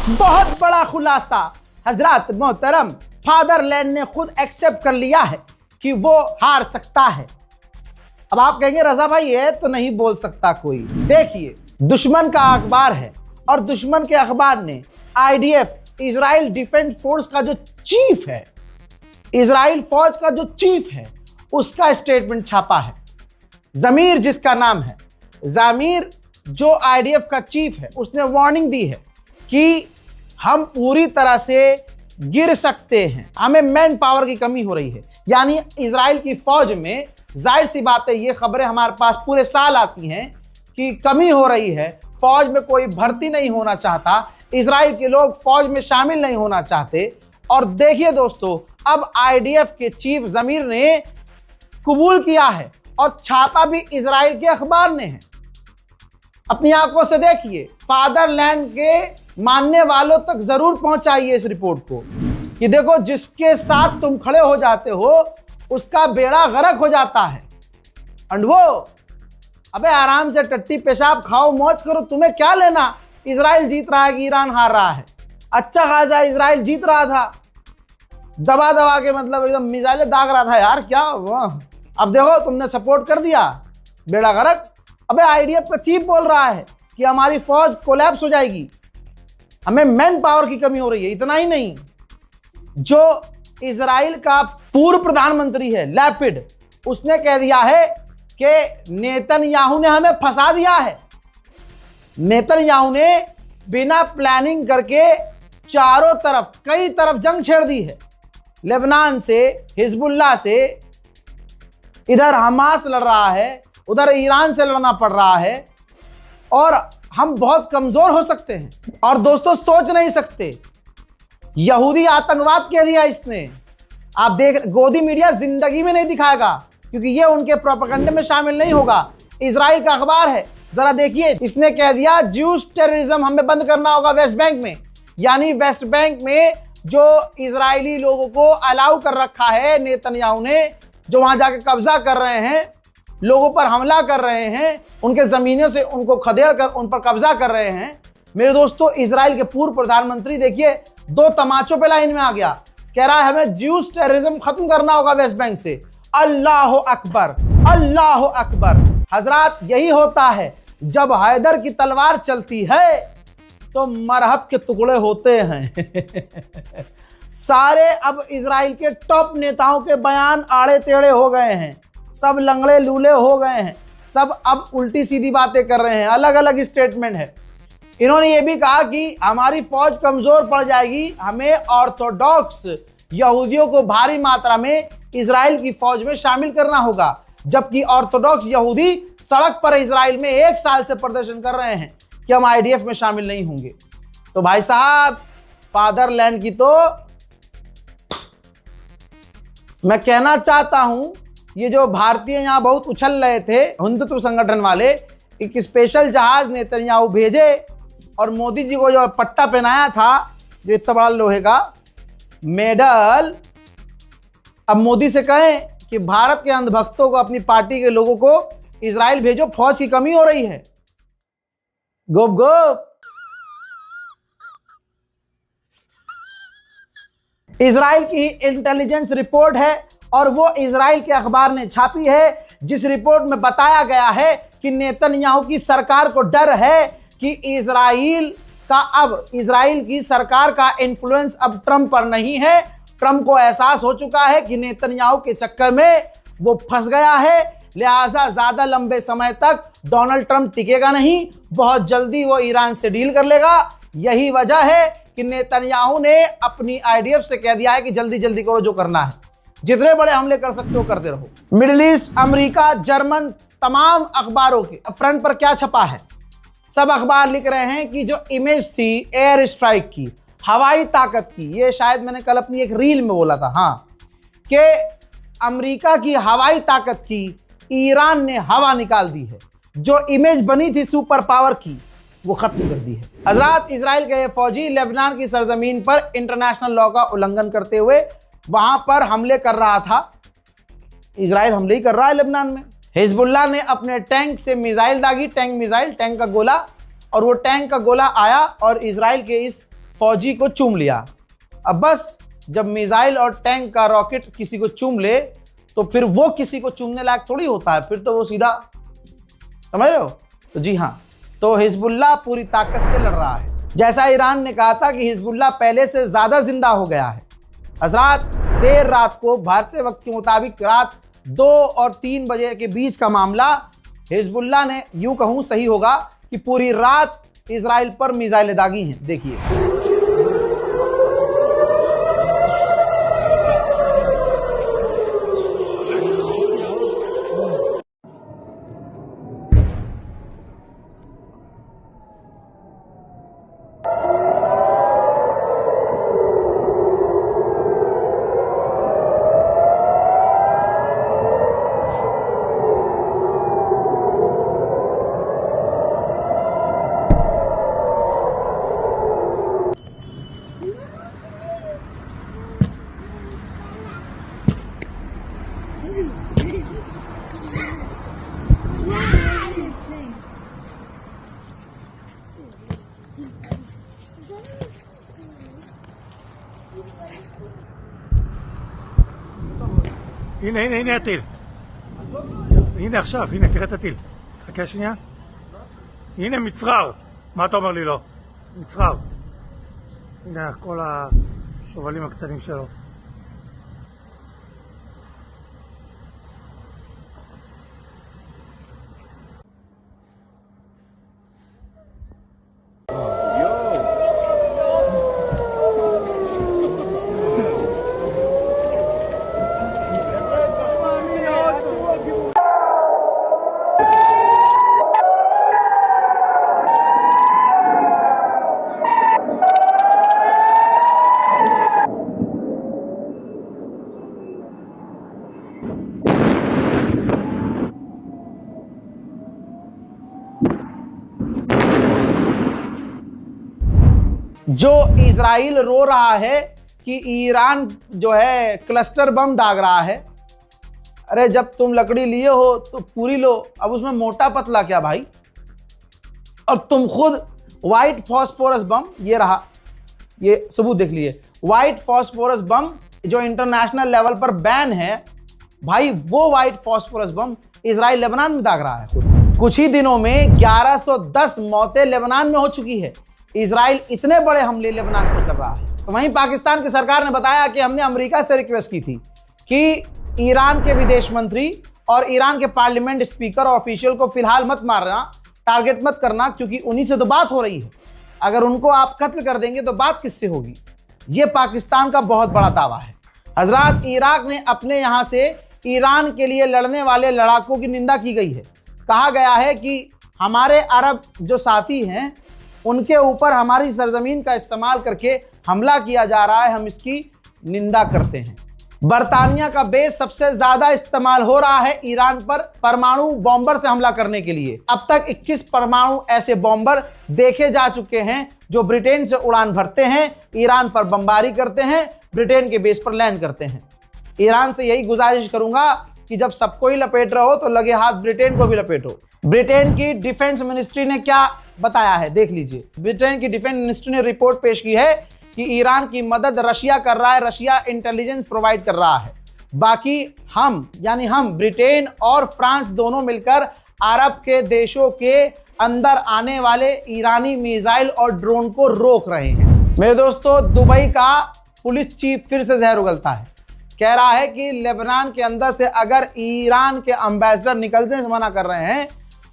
बहुत बड़ा खुलासा हजरत मोहतरम फादरलैंड ने खुद एक्सेप्ट कर लिया है कि वो हार सकता है। अब आप कहेंगे रजा भाई ये तो नहीं बोल सकता कोई। देखिए, दुश्मन का अखबार है और दुश्मन के अखबार ने आईडीएफ इजराइल डिफेंस फोर्स का जो चीफ है, इजराइल फौज का जो चीफ है, उसका स्टेटमेंट छापा है। जमीर जिसका नाम है, जामिर जो आईडीएफ का चीफ है, उसने वार्निंग दी है कि हम पूरी तरह से गिर सकते हैं, हमें मैन पावर की कमी हो रही है। यानी इजराइल की फौज में जाहिर सी बात है, ये खबरें हमारे पास पूरे साल आती हैं कि कमी हो रही है, फौज में कोई भर्ती नहीं होना चाहता, इजराइल के लोग फौज में शामिल नहीं होना चाहते। और देखिए दोस्तों, अब आईडीएफ के चीफ जमीर ने कबूल किया है और छापा भी इजराइल के अखबार ने है। अपनी आंखों से देखिए, फादरलैंड के मानने वालों तक जरूर पहुंचाइए इस रिपोर्ट को कि देखो, जिसके साथ तुम खड़े हो जाते हो उसका बेड़ा गर्क हो जाता है। एंड वो अबे आराम से टट्टी पेशाब खाओ, मौज करो, तुम्हें क्या लेना इजराइल जीत रहा है कि ईरान हार रहा है। अच्छा खासा इजराइल जीत रहा था, दबा दबा के, मतलब एकदम मिसाइलें दाग रहा था यार, क्या वाह। अब देखो तुमने सपोर्ट कर दिया, बेड़ा गर्क। अबे आईडीएफ का चीफ बोल रहा है कि हमारी फौज कोलैप्स हो जाएगी, हमें मैन पावर की कमी हो रही है। इतना ही नहीं, जो इजराइल का पूर्व प्रधानमंत्री है लैपिड, उसने कह दिया है कि नेतन्याहू ने हमें फंसा दिया है। नेतन्याहू ने बिना प्लानिंग करके चारों तरफ, कई तरफ जंग छेड़ दी है। लेबनान से, हिजबुल्लाह से, इधर हमास लड़ रहा है, उधर ईरान से लड़ना पड़ रहा है और हम बहुत कमजोर हो सकते हैं। और दोस्तों सोच नहीं सकते, यहूदी आतंकवाद कह दिया इसने। आप देख, गोदी मीडिया जिंदगी में नहीं दिखाएगा क्योंकि ये उनके प्रोपेगेंडे में शामिल नहीं होगा। इजराइल का अखबार है, जरा देखिए, इसने कह दिया ज्यूज टेररिज्म हमें बंद करना होगा वेस्ट बैंक में। यानी वेस्ट बैंक में जो इजरायली लोगों को अलाउ कर रखा है नेतन्याहू ने, जो वहां जाके कब्जा कर रहे हैं, लोगों पर हमला कर रहे हैं, उनके जमीनों से उनको खदेड़ कर उन पर कब्जा कर रहे हैं। मेरे दोस्तों, इजराइल के पूर्व प्रधानमंत्री देखिए, दो तमाचों पे लाइन में आ गया, कह रहा है हमें ज्यूज टेररिज्म खत्म करना होगा वेस्ट बैंक से। अल्लाह अकबर, अल्लाह अकबर। हजरात, यही होता है जब हैदर की तलवार चलती है तो मरहब के टुकड़े होते हैं। सारे अब इजराइल के टॉप नेताओं के बयान आड़े टेढ़े हो गए हैं, सब लंगड़े लूले हो गए हैं, सब अब उल्टी सीधी बातें कर रहे हैं, अलग अलग स्टेटमेंट है। इन्होंने ये भी कहा कि हमारी फौज कमजोर पड़ जाएगी, हमें ऑर्थोडॉक्स यहूदियों को भारी मात्रा में इजराइल की फौज में शामिल करना होगा। जबकि ऑर्थोडॉक्स यहूदी सड़क पर इजराइल में 1 साल से प्रदर्शन कर रहे हैं कि हम आईडीएफ में शामिल नहीं होंगे। तो भाई साहब, फादरलैंड की तो मैं कहना चाहता हूं, ये जो भारतीय यहां बहुत उछल रहे थे हिंदुत्व संगठन वाले, एक स्पेशल जहाज नेतन्याहू भेजे और मोदी जी को जो पट्टा पहनाया था, जो इतना बड़ा लोहे का मेडल, अब मोदी से कहें कि भारत के अंधभक्तों को, अपनी पार्टी के लोगों को इजराइल भेजो, फौज की कमी हो रही है। गोप गोप। इजराइल की इंटेलिजेंस रिपोर्ट है और वो इजराइल के अखबार ने छापी है, जिस रिपोर्ट में बताया गया है कि नेतन्याहू की सरकार को डर है कि इजराइल की सरकार का इन्फ्लुएंस अब ट्रंप पर नहीं है। ट्रंप को एहसास हो चुका है कि नेतन्याहू के चक्कर में वो फंस गया है, लिहाजा ज्यादा लंबे समय तक डोनाल्ड ट्रंप टिकेगा नहीं, बहुत जल्दी वो ईरान से डील कर लेगा। यही वजह है कि नेतन्याहू ने अपनी आईडीएफ से कह दिया है कि जल्दी जल्दी करो, जो करना है, जितने बड़े हमले कर सकते हो करते रहो। मिडिल ईस्ट, अमेरिका, जर्मन, तमाम अखबारों के फ्रंट पर क्या छपा है? सब अखबार लिख रहे हैं कि जो इमेज थी एयर स्ट्राइक की, हवाई ताकत की, ये शायद मैंने कल अपनी एक रील में बोला था, हाँ, कि अमेरिका की हवाई ताकत की ईरान ने हवा निकाल दी है। जो इमेज बनी थी सुपर पावर की, वो खत्म कर दी है। हजरात, इजराइल के फौजी लेबनान की सरजमीन पर इंटरनेशनल लॉ का उल्लंघन करते हुए वहां पर हमले कर रहा था। इजराइल हमले ही कर रहा है लेबनान में। हिजबुल्लाह ने अपने टैंक से मिसाइल दागी, टैंक मिसाइल, टैंक का गोला, और वो टैंक का गोला आया और इजराइल के इस फौजी को चूम लिया। अब बस जब मिसाइल और टैंक का रॉकेट किसी को चूम ले तो फिर वो किसी को चूमने लायक थोड़ी होता है, फिर तो वो सीधा, समझ रहे हो? तो जी हाँ, तो हिजबुल्लाह पूरी ताकत से लड़ रहा है। जैसा ईरान ने कहा था कि हिजबुल्लाह पहले से ज़्यादा जिंदा हो गया है। हजरात, देर रात को भारतीय वक्त के मुताबिक रात 2 और 3 बजे के बीच का मामला, हिजबुल्लाह ने, यूं कहूं सही होगा कि पूरी रात इजराइल पर मिसाइलें दागी हैं। देखिए, הנה הטיל. הנה עכשיו, הנה תראה את הטיל. חכה שנייה. הנה מצרר. מה אתה אומר לי לא? מצרר. הנה כל השובלים הקטנים שלו. जो इजराइल रो रहा है कि ईरान जो है क्लस्टर बम दाग रहा है, अरे जब तुम लकड़ी लिए हो तो पूरी लो, अब उसमें मोटा पतला क्या भाई। और तुम खुद व्हाइट फॉस्फोरस बम, ये रहा, ये सबूत देख लिए, व्हाइट फॉस्फोरस बम जो इंटरनेशनल लेवल पर बैन है भाई, वो व्हाइट फॉस्फोरस बम इजराइल लेबनान में दाग रहा है खुद। कुछ ही दिनों में 1110 मौतें लेबनान में हो चुकी है। इजराइल इतने बड़े हमले लेबनान पर कर रहा है। तो वहीं पाकिस्तान की सरकार ने बताया कि हमने अमेरिका से रिक्वेस्ट की थी कि ईरान के विदेश मंत्री और ईरान के पार्लियामेंट स्पीकर और ऑफिशियल को फिलहाल मत मारना, टारगेट मत करना, क्योंकि उन्हीं से तो बात हो रही है। अगर उनको आप कत्ल कर देंगे तो बात किससे होगी। ये पाकिस्तान का बहुत बड़ा दावा है। हजरात, इराक ने अपने यहाँ से ईरान के लिए लड़ने वाले लड़ाकों की निंदा की गई है। कहा गया है कि हमारे अरब जो साथी हैं उनके ऊपर हमारी सरजमीन का इस्तेमाल करके हमला किया जा रहा है, हम इसकी निंदा करते हैं। बरतानिया का बेस सबसे ज्यादा इस्तेमाल हो रहा है ईरान पर परमाणु बॉम्बर से हमला करने के लिए। अब तक 21 परमाणु ऐसे बॉम्बर देखे जा चुके हैं जो ब्रिटेन से उड़ान भरते हैं, ईरान पर बमबारी करते हैं, ब्रिटेन के बेस पर लैंड करते हैं। ईरान से यही गुजारिश करूंगा कि जब सबको ही लपेट रहे हो तो लगे हाथ ब्रिटेन को भी लपेटो। ब्रिटेन की डिफेंस मिनिस्ट्री ने क्या बताया है देख लीजिए। ब्रिटेन की डिफेंस मिनिस्ट्री ने रिपोर्ट पेश की है कि ईरान की मदद रशिया कर रहा है, रशिया इंटेलिजेंस प्रोवाइड कर रहा है। बाकी हम यानी हम ब्रिटेन और फ्रांस दोनों मिलकर अरब के देशों के अंदर आने वाले ईरानी मिसाइल और ड्रोन को रोक रहे हैं। मेरे दोस्तों, दुबई का पुलिस चीफ फिर से जहर उगलता है। कह रहा है कि लेबनान के अंदर से अगर ईरान के एम्बेसडर निकलने से मना कर रहे हैं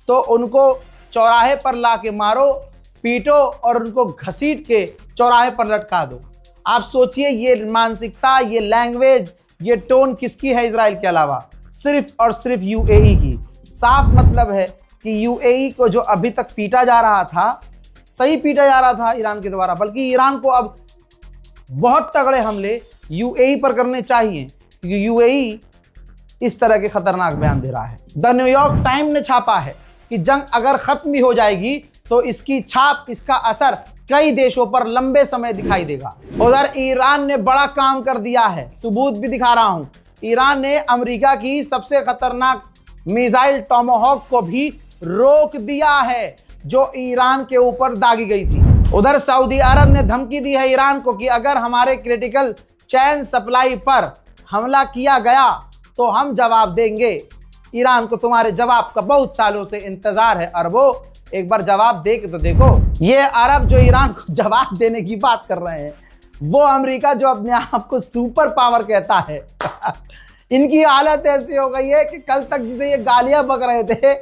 तो उनको चौराहे पर ला के मारो, पीटो और उनको घसीट के चौराहे पर लटका दो। आप सोचिए, ये मानसिकता, ये लैंग्वेज, ये टोन किसकी है इजराइल के अलावा? सिर्फ और सिर्फ यूएई की। साफ मतलब है कि यूएई को जो अभी तक पीटा जा रहा था, सही पीटा जा रहा था ईरान के द्वारा, बल्कि ईरान को अब बहुत तगड़े हमले यूएई पर करने चाहिए, क्योंकि यूएई इस तरह के खतरनाक बयान दे रहा है। द न्यूयॉर्क टाइम ने छापा है कि जंग अगर खत्म भी हो जाएगी तो इसकी छाप, इसका असर कई देशों पर लंबे समय दिखाई देगा। उधर ईरान ने बड़ा काम कर दिया है, सबूत भी दिखा रहा हूं। ईरान ने अमेरिका की सबसे खतरनाक मिसाइल टॉमाहॉक को भी रोक दिया है जो ईरान के ऊपर दागी गई थी। उधर सऊदी अरब ने धमकी दी है ईरान को कि अगर हमारे क्रिटिकल चैन सप्लाई पर हमला किया गया तो हम जवाब देंगे। ईरान को तुम्हारे जवाब का बहुत सालों से इंतजार है अरबों, एक बार जवाब दे के तो देखो। ये अरब जो ईरान को जवाब देने की बात कर रहे हैं, वो अमेरिका जो अपने आप को सुपर पावर कहता है इनकी हालत ऐसी हो गई है कि कल तक जिसे ये गालियां बक रहे थे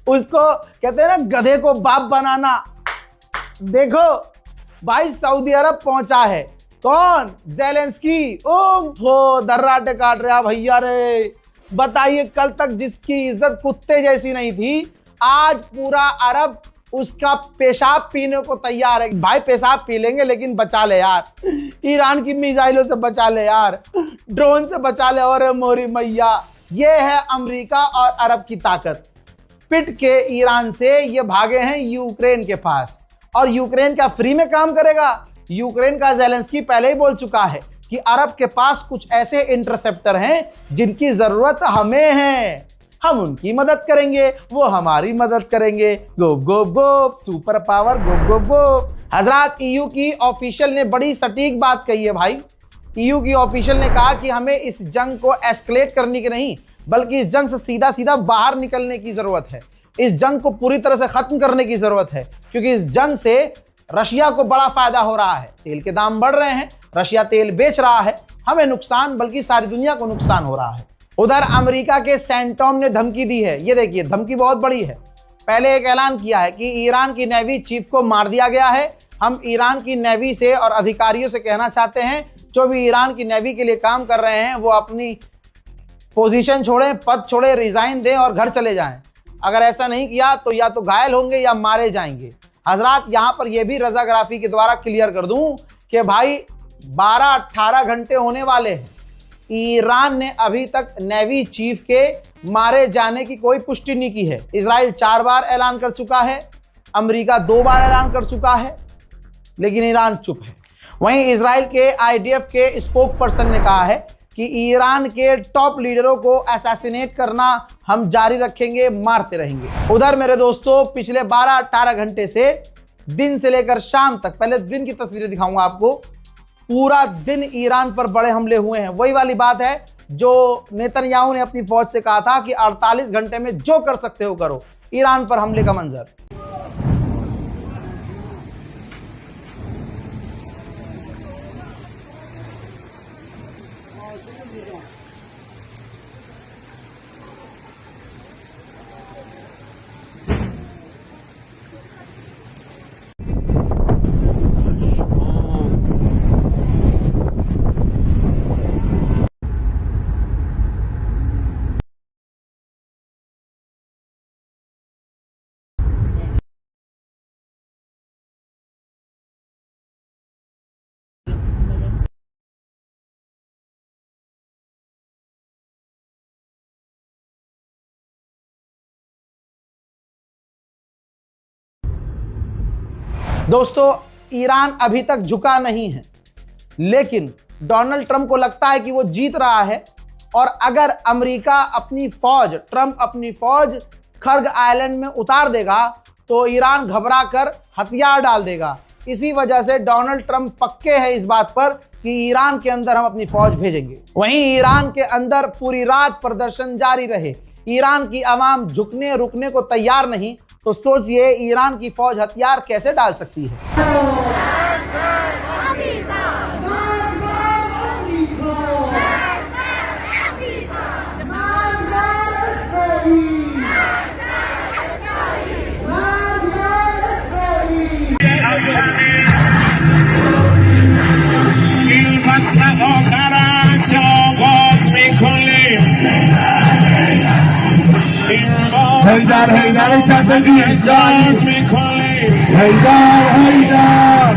उसको कहते हैं ना गधे को बाप बनाना। देखो भाई सऊदी अरब पहुंचा है, कौन? ज़ेलेंस्की। ओहो दर्राटे काट रहा भैया रे। बताइए कल तक जिसकी इज्जत कुत्ते जैसी नहीं थी, आज पूरा अरब उसका पेशाब पीने को तैयार है। भाई पेशाब पी लेंगे लेकिन बचा ले यार, ईरान की मिसाइलों से बचा ले यार, ड्रोन से बचा ले। और मोरी मैया, ये है अमेरिका और अरब की ताकत। पिट के ईरान से ये भागे हैं यूक्रेन के पास, और यूक्रेन क्या फ्री में काम करेगा? यूक्रेन का ज़ेलेंस्की पहले ही बोल चुका है कि अरब के पास कुछ ऐसे इंटरसेप्टर हैं जिनकी जरूरत हमें है, हम उनकी मदद करेंगे, वो हमारी मदद करेंगे। गो गो गो सुपर पावर, गो गो गो। हजरात, ईयू की ऑफिशियल ने बड़ी सटीक बात कही है भाई। ईयू की ऑफिशियल ने कहा कि हमें इस जंग को एस्केलेट करने की नहीं, बल्कि इस जंग से सीधा सीधा बाहर निकलने की जरूरत है। इस जंग को पूरी तरह से खत्म करने की जरूरत है, क्योंकि इस जंग से रशिया को बड़ा फायदा हो रहा है। तेल के दाम बढ़ रहे हैं, रशिया तेल बेच रहा है, हमें नुकसान बल्कि सारी दुनिया को नुकसान हो रहा है। उधर अमेरिका के सेंटॉम ने धमकी दी है। ये देखिए धमकी बहुत बड़ी है। पहले एक ऐलान किया है कि ईरान की नेवी चीफ को मार दिया गया है। हम ईरान की नेवी से और अधिकारियों से कहना चाहते हैं जो भी ईरान की नेवी के लिए काम कर रहे हैं वो अपनी पोजीशन छोड़ें, पद छोड़ें, रिजाइन दें और घर चले जाएं। अगर ऐसा नहीं किया तो या तो घायल होंगे या मारे जाएंगे। हजरात, यहाँ पर यह भी रजाग्राफी के द्वारा क्लियर कर दूं कि भाई 12-18 घंटे होने वाले हैं, ईरान ने अभी तक नेवी चीफ के मारे जाने की कोई पुष्टि नहीं की है। इजराइल 4 बार ऐलान कर चुका है, अमेरिका 2 बार ऐलान कर चुका है, लेकिन ईरान चुप है। वहीं इजराइल के आईडीएफ के स्पोक पर्सन ने कहा है कि ईरान के टॉप लीडरों को असैसिनेट करना हम जारी रखेंगे, मारते रहेंगे। उधर मेरे दोस्तों, पिछले 12-18 घंटे से दिन से लेकर शाम तक, पहले दिन की तस्वीरें दिखाऊंगा आपको, पूरा दिन ईरान पर बड़े हमले हुए हैं। वही वाली बात है जो नेतन्याहू ने अपनी फौज से कहा था कि 48 घंटे में जो कर सकते हो करो। ईरान पर हमले का मंजर। दोस्तों, ईरान अभी तक झुका नहीं है, लेकिन डोनाल्ड ट्रंप को लगता है कि वो जीत रहा है। और अगर अमेरिका अपनी फौज, ट्रंप अपनी फौज खर्ग आइलैंड में उतार देगा तो ईरान घबरा कर हथियार डाल देगा। इसी वजह से डोनाल्ड ट्रंप पक्के हैं इस बात पर कि ईरान के अंदर हम अपनी फौज भेजेंगे। वहीं ईरान के अंदर पूरी रात प्रदर्शन जारी रहे, ईरान की आवाम झुकने रुकने को तैयार नहीं, तो सोचिए ईरान की फौज हथियार कैसे डाल सकती है। हैदर हैदर शब्दी हैदर हैदर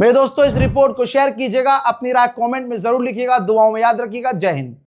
मेरे दोस्तों, इस रिपोर्ट को शेयर कीजिएगा, अपनी राय कमेंट में जरूर लिखिएगा, दुआओं में याद रखिएगा। जय हिंद।